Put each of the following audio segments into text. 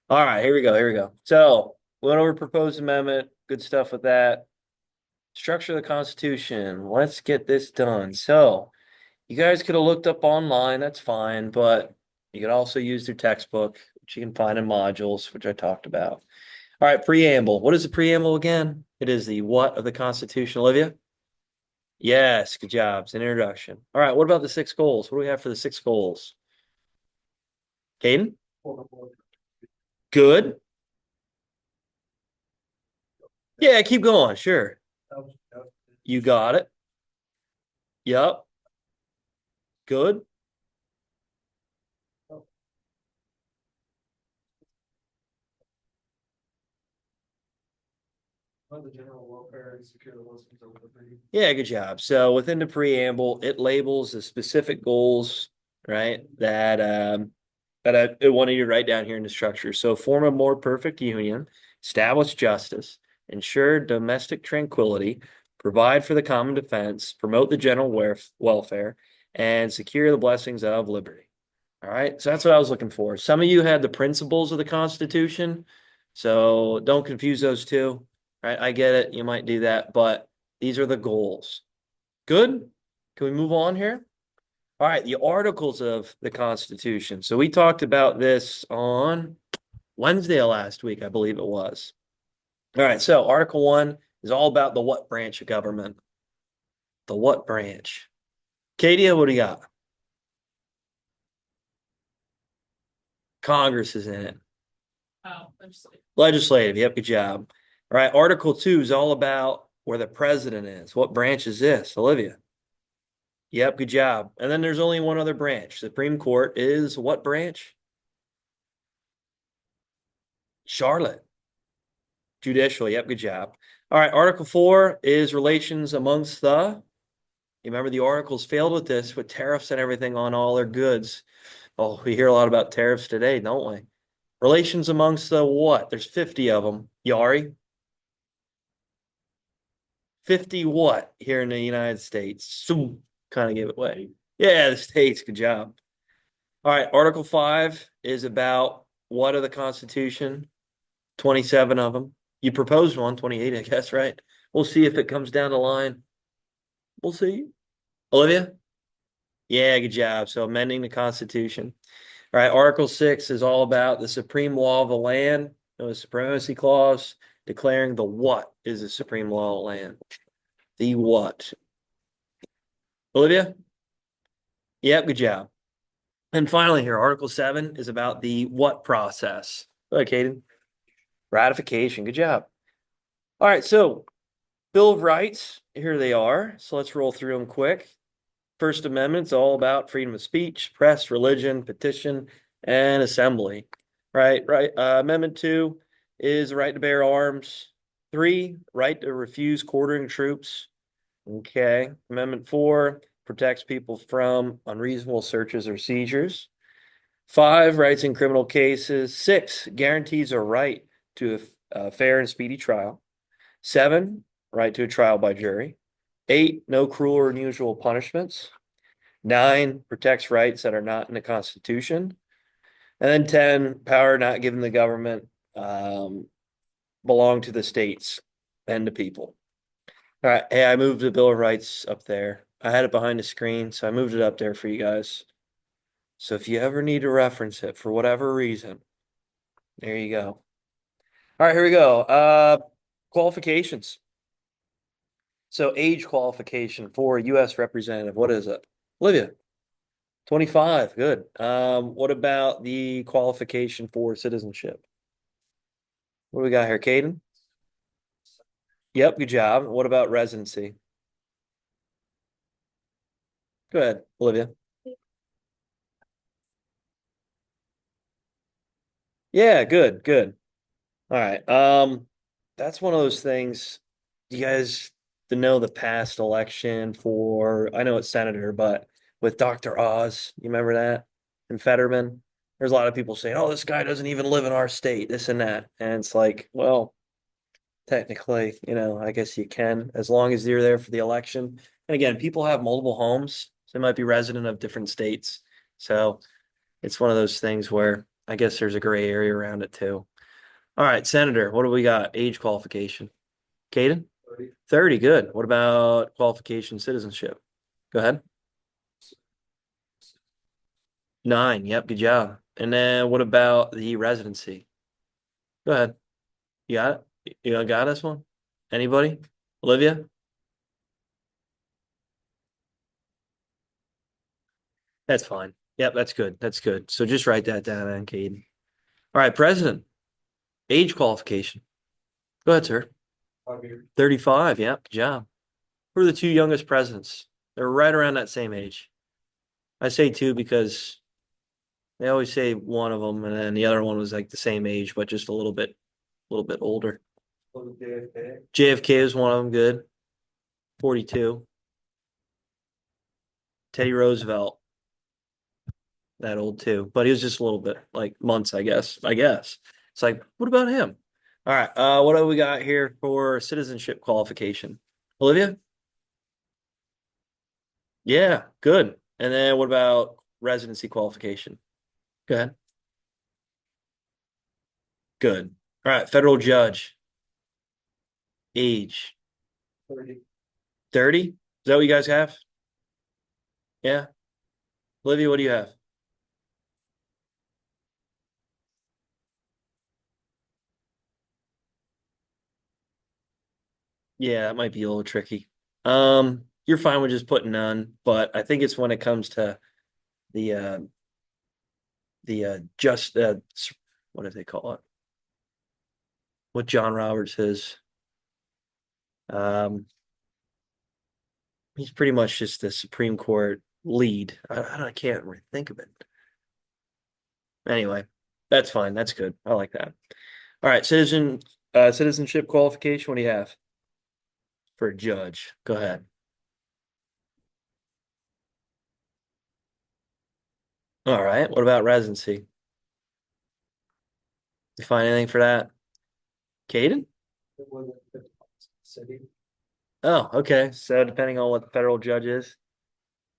All right, here we go. Here we go. So, went over proposed amendment. Good stuff with that. Structure of the Constitution. Let's get this done. So, you guys could have looked up online. That's fine, but you could also use your textbook, which you can find in modules, which I talked about. All right, preamble. What is the preamble again? It is the what of the Constitution, Olivia? Yes, good job. It's an introduction. All right, what about the six goals? What do we have for the six goals? Caden? Good. Yeah, keep going. Sure. You got it. Yep. Good. Yeah, good job. So within the preamble, it labels the specific goals, right? That I wanted you to write down here in the structure. So form a more perfect union, establish justice, ensure domestic tranquility, provide for the common defense, promote the general welfare, and secure the blessings of liberty. All right, so that's what I was looking for. Some of you had the principles of the Constitution, so don't confuse those two. Right, I get it. You might do that, but these are the goals. Good. Can we move on here? All right, the articles of the Constitution. So we talked about this on Wednesday of last week, I believe it was. All right, so Article 1 is all about the what branch of government? The what branch? Katia, what do you got? Congress is in it. Oh, legislative. Legislative. Yep, good job. All right, Article 2 is all about where the president is. What branch is this, Olivia? Yep, good job. And then there's only one other branch. Supreme Court is what branch? Charlotte. Judicial. Yep, good job. All right, Article 4 is relations amongst the. You remember the articles failed with this, with tariffs and everything on all their goods. Oh, we hear a lot about tariffs today, don't we? Relations amongst the what? There's 50 of them. Yari? 50 what here in the United States? So kind of gave it away. Yeah, the states. Good job. All right, Article 5 is about what of the Constitution? 27 of them. You proposed one, 28, I guess, right? We'll see if it comes down the line. We'll see. Olivia? Yeah, good job. So amending the Constitution. All right, Article 6 is all about the supreme law of the land, the supremacy clause, declaring the what is the supreme law of the land. The what? Olivia? Yep, good job. And finally, here, Article 7 is about the what process. Okay, Caden. Ratification. Good job. All right, so Bill of Rights, here they are. So let's roll through them quick. First Amendment's all about freedom of speech, press, religion, petition, and assembly. Right. Amendment 2 is the right to bear arms. 3, right to refuse quartering troops. Okay. Amendment 4 protects people from unreasonable searches or seizures. 5, rights in criminal cases. 6, guarantees a right to a fair and speedy trial. 7, right to a trial by jury. 8, no cruel or unusual punishments. 9, protects rights that are not in the Constitution. And then 10, power not given the government belong to the states and the people. All right. Hey, I moved the Bill of Rights up there. I had it behind the screen, so I moved it up there for you guys. So if you ever need to reference it for whatever reason, there you go. All right, here we go. Qualifications. So age qualification for a U.S. representative. What is it? Olivia, 25. Good. What about the qualification for citizenship? What do we got here, Caden? Yep, good job. What about residency? Go ahead, Olivia. Yeah, good, good. All right. That's one of those things. Do you guys to know the past election for, I know it's senator, but with Dr. Oz, you remember that? And Fetterman? There's a lot of people saying, oh, this guy doesn't even live in our state, this and that. And it's like, well, technically, I guess you can as long as you're there for the election. And again, people have multiple homes, so they might be resident of different states. So it's one of those things where I guess there's a gray area around it too. All right, Senator, what do we got? Age qualification. Caden? 30, good. What about qualification citizenship? Go ahead. 9, yep, good job. And then what about the residency? Go ahead. You got it? You got this one? Anybody? Olivia? That's fine. Yep, that's good. That's good. So just write that down, then, Caden. All right, president. Age qualification. Go ahead, sir. 35, yeah, good job. Who are the two youngest presidents? They're right around that same age. I say two because they always say one of them, and then the other one was like the same age, but just a little bit older. JFK is one of them, good. 42. Teddy Roosevelt, that old too, but he was just a little bit like months, I guess. It's like, what about him? All right, what do we got here for citizenship qualification? Olivia? Yeah, good. And then what about residency qualification? Go ahead. Good. All right, federal judge. Age. 30? Is that what you guys have? Yeah. Olivia, what do you have? Yeah, that might be a little tricky. You're fine with just putting none, but I think it's when it comes to the just what do they call it? What John Roberts is. Um, he's pretty much just the Supreme Court lead. I can't really think of it. Anyway, that's fine. That's good. I like that. All right, citizenship qualification. What do you have for a judge? Go ahead. All right. What about residency? You find anything for that? Caden? Oh, okay. So depending on what the federal judge is,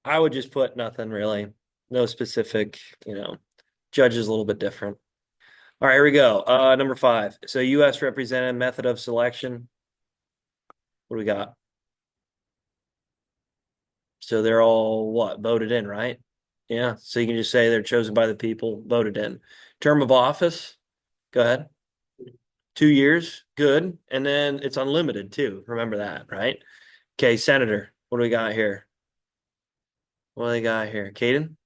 I would just put nothing really. No specific, judge is a little bit different. All right, here we go. Number 5. So U.S. representative method of selection. What do we got? So they're all what? Voted in, right? Yeah. So you can just say they're chosen by the people, voted in. Term of office. Go ahead. 2 years. Good. And then it's unlimited too. Remember that, right? Okay, Senator. What do we got here? What do they got here? Caden?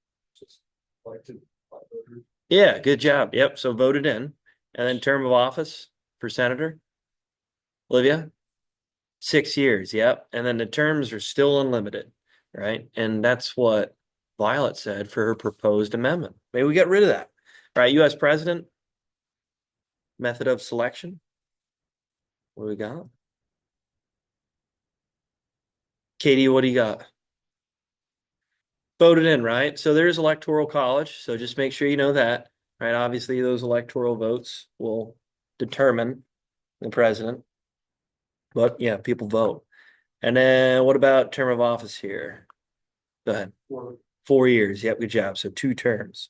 Yeah, good job. Yep. So voted in. And then term of office for senator. Olivia? 6 years. Yep. And then the terms are still unlimited, right? And that's what Violet said for her proposed amendment. Maybe we get rid of that. All right, U.S. president, method of selection. What do we got? Katie, what do you got? Voted in, right? So there's electoral college. So just make sure you know that, right? Obviously, those electoral votes will determine the president. But yeah, people vote. And then what about term of office here? Go ahead. 4 years. Yep, good job. So 2 terms.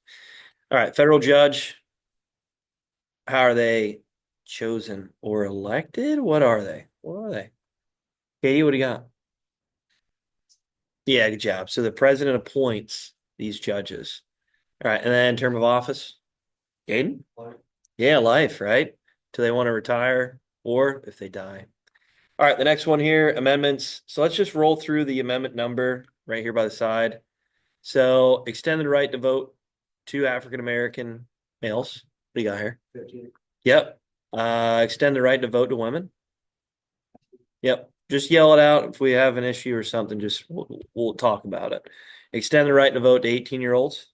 All right, federal judge. How are they chosen or elected? What are they? What are they? Katie, what do you got? Yeah, good job. So the president appoints these judges. All right, and then term of office? Aiden? Yeah, life, right? Till they want to retire or if they die. All right, the next one here, amendments. So let's just roll through the amendment number right here by the side. So extend the right to vote to African American males. What do you got here? 15. Yep. Extend the right to vote to women. Yep. Just yell it out if we have an issue or something. Just we'll talk about it. Extend the right to vote to 18-year-olds.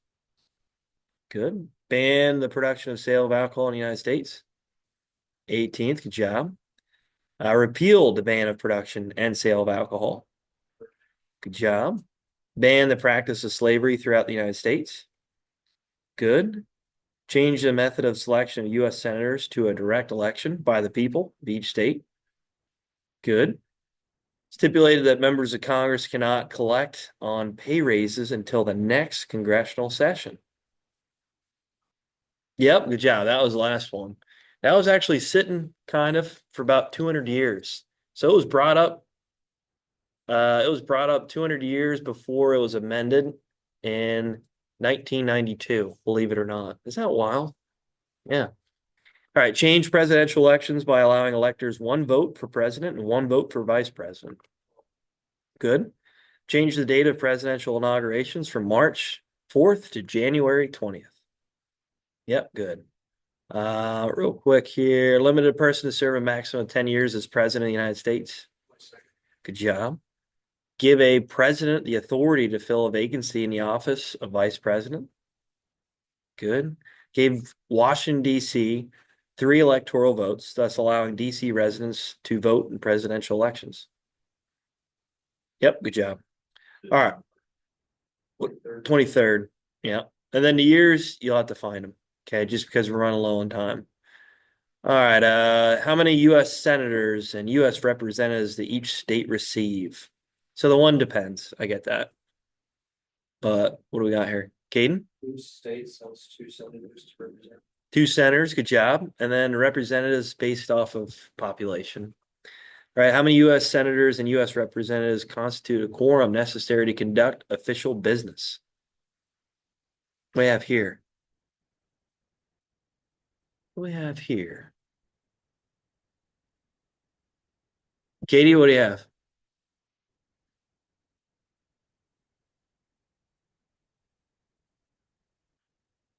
Good. Ban the production of sale of alcohol in the United States. 18th. Good job. Repeal the ban of production and sale of alcohol. Good job. Ban the practice of slavery throughout the United States. Good. Change the method of selection of U.S. senators to a direct election by the people of each state. Good. Stipulated that members of Congress cannot collect on pay raises until the next congressional session. Yep, good job. That was the last one. That was actually sitting kind of for about 200 years. So it was brought up 200 years before it was amended in 1992, believe it or not. Is that wild? Yeah. All right, change presidential elections by allowing electors one vote for president and one vote for vice president. Good. Change the date of presidential inaugurations from March 4th to January 20th. Yep, good. Real quick here, limited a person to serve a maximum of 10 years as president of the United States. Good job. Give a president the authority to fill a vacancy in the office of vice president. Good. Gave Washington, D.C. 3 electoral votes, thus allowing D.C. residents to vote in presidential elections. Yep, good job. All right. 23rd. Yeah. And then the years, you'll have to find them. Okay, just because we're running low on time. All right. How many U.S. senators and U.S. representatives do each state receive? So the one depends. I get that. But what do we got here? Caden? 2 states, that's 2 senators to represent. 2 senators, good job. And then representatives based off of population. All right, how many U.S. senators and U.S. representatives constitute a quorum necessary to conduct official business? What do we have here? What do we have here? Katie, what do you have?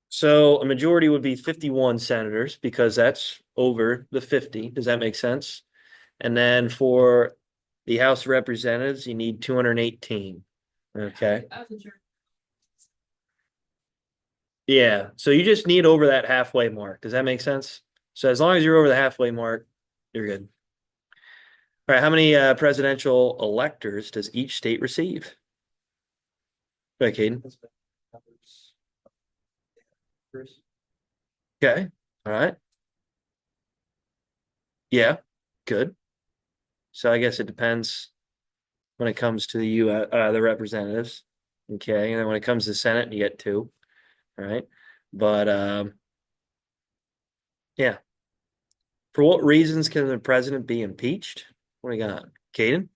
So a majority would be 51 senators because that's over the 50. Does that make sense? And then for the House of Representatives, you need 218. Okay. I wasn't sure. Yeah. So you just need over that halfway mark. Does that make sense? So as long as you're over the halfway mark, you're good. All right. How many presidential electors does each state receive? Go ahead, Caden. Okay. All right. Yeah. Good. So I guess it depends when it comes to the representatives. Okay. And then when it comes to Senate, you get 2. All right. But yeah. For what reasons can the president be impeached? What do you got? Caden?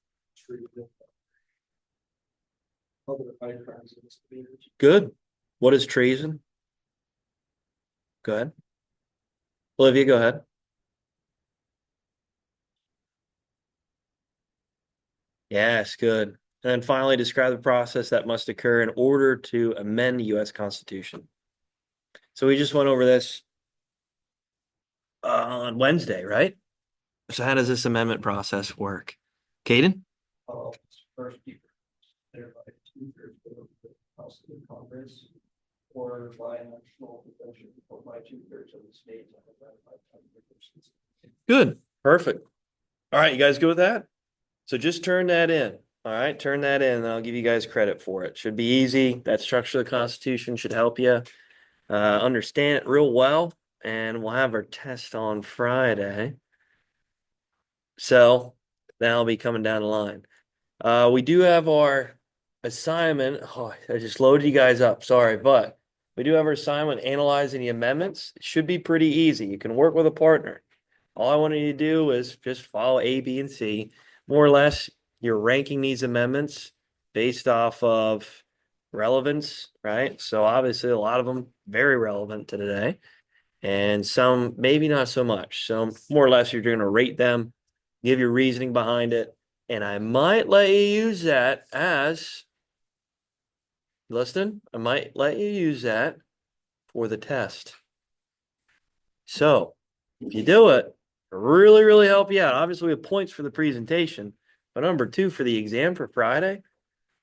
Other high crimes and misdemeanors. Good. What is treason? Go ahead. Olivia, go ahead. Yes, good. And then finally, describe the process that must occur in order to amend the U.S. Constitution. So we just went over this on Wednesday, right? So how does this amendment process work? Caden? First, you there by 2/3 of the House of Congress, or by an actual convention, or by 2/3 of the states. Good. Perfect. All right, you guys good with that? So just turn that in. All right, turn that in, and I'll give you guys credit for it. Should be easy. That structure of the Constitution should help you understand it real well. And we'll have our test on Friday. So that'll be coming down the line. We do have our assignment. Oh, I just loaded you guys up. Sorry, but we do have our assignment analyzing the amendments. It should be pretty easy. You can work with a partner. All I wanted you to do is just follow A, B, and C. More or less, you're ranking these amendments based off of relevance, right? So obviously a lot of them very relevant to today, and some maybe not so much. So more or less, you're going to rate them, give your reasoning behind it, and I might let you use that as, listen, I might let you use that for the test. So if you do it, really, really help you out. Obviously, we have points for the presentation, but number 2 for the exam for Friday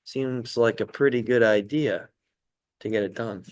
seems like a pretty good idea to get it done.